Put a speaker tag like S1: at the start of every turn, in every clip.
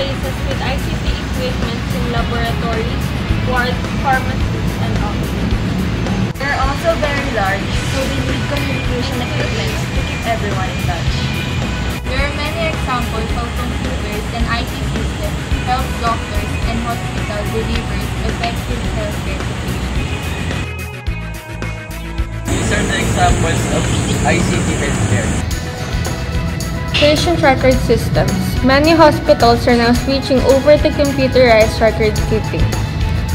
S1: places with ICT equipment in laboratories, wards, pharmacies, and offices.
S2: They're also very large, so they need communication equipment to keep everyone in touch.
S3: There are many examples of computers and IT systems help doctors and hospitals deliver effective healthcare to patients.
S4: These are the examples of ICT healthcare.
S1: Patient record systems. Many hospitals are now switching over to computerized record keeping.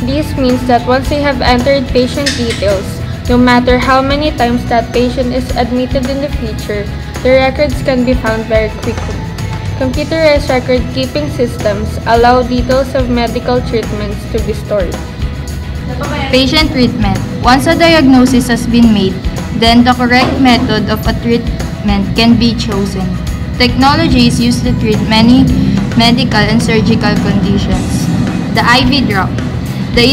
S1: This means that once they have entered patient details, no matter how many times that patient is admitted in the future, the records can be found very quickly. Computerized record-keeping systems allow details of medical treatments to be stored.
S3: Patient treatment. Once a diagnosis has been made, then the correct method of a treatment can be chosen. Technology is used to treat many medical and surgical conditions. The IV drop. The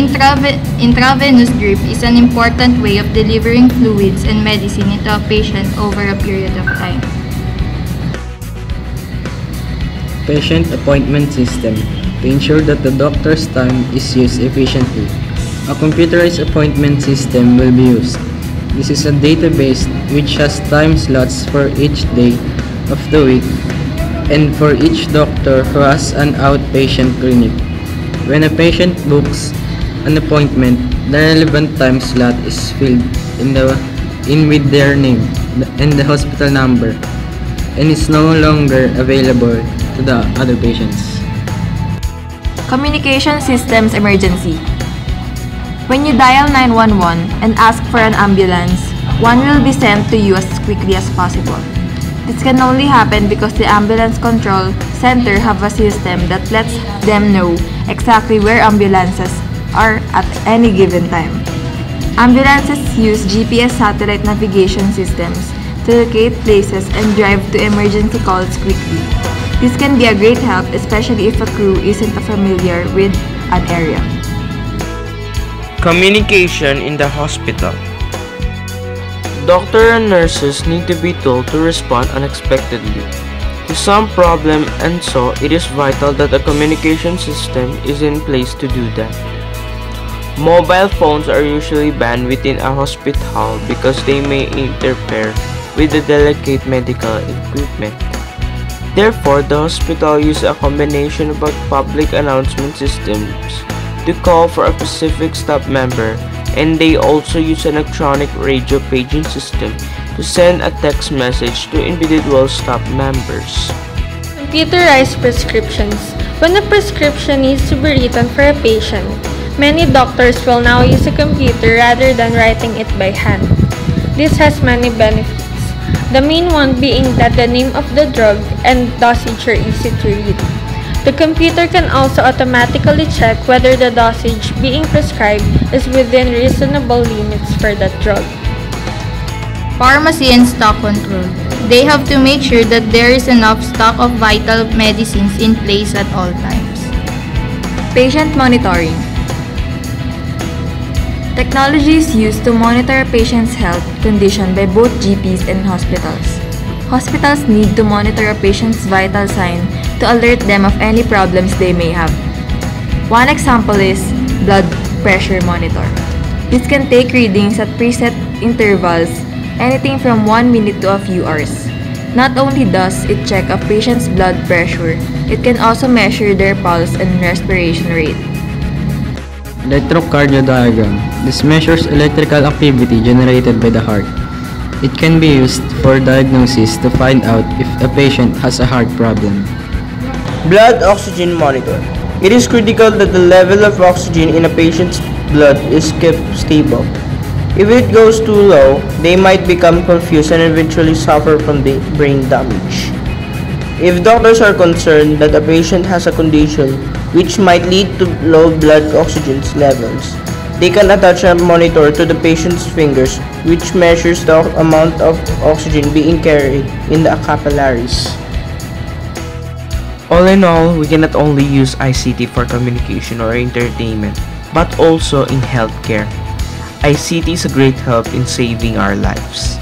S3: intravenous drip is an important way of delivering fluids and medicine into a patient over a period of time.
S5: Patient appointment system. To ensure that the doctor's time is used efficiently, a computerized appointment system will be used. This is a database which has time slots for each day of the week and for each doctor who has an outpatient clinic. When a patient books an appointment, the relevant time slot is filled in with their name and the hospital number, and is no longer available to the other patients.
S2: Communication systems emergency. When you dial 911 and ask for an ambulance, one will be sent to you as quickly as possible. This can only happen because the ambulance control center have a system that lets them know exactly where ambulances are at any given time. Ambulances use GPS satellite navigation systems to locate places and drive to emergency calls quickly. This can be a great help, especially if a crew isn't familiar with an area.
S6: Communication in the hospital. Doctors and nurses need to be told to respond unexpectedly to some problem, and so it is vital that a communication system is in place to do that. Mobile phones are usually banned within a hospital because they may interfere with the delicate medical equipment. Therefore, the hospital uses a combination of public announcement systems to call for a specific staff member, and they also use an electronic radio paging system to send a text message to individual staff members.
S1: Computerized prescriptions. When a prescription needs to be written for a patient, many doctors will now use a computer rather than writing it by hand. This has many benefits, the main one being that the name of the drug and dosage are easy to read. The computer can also automatically check whether the dosage being prescribed is within reasonable limits for that drug.
S3: Pharmacy and stock control. They have to make sure that there is enough stock of vital medicines in place at all times.
S2: Patient monitoring. Technology is used to monitor a patient's health condition by both GPs and hospitals. Hospitals need to monitor a patient's vital sign to alert them of any problems they may have. One example is blood pressure monitor. This can take readings at preset intervals, anything from 1 minute to a few hours. Not only does it check a patient's blood pressure, it can also measure their pulse and respiration rate.
S5: Electrocardiography. This measures electrical activity generated by the heart. It can be used for diagnosis to find out if a patient has a heart problem.
S7: Blood oxygen monitor. It is critical that the level of oxygen in a patient's blood is kept stable. If it goes too low, they might become confused and eventually suffer from brain damage. If doctors are concerned that a patient has a condition which might lead to low blood oxygen levels, they can attach a monitor to the patient's fingers, which measures the amount of oxygen being carried in the capillaries.
S6: All in all, we cannot only use ICT for communication or entertainment, but also in healthcare. ICT is a great help in saving our lives.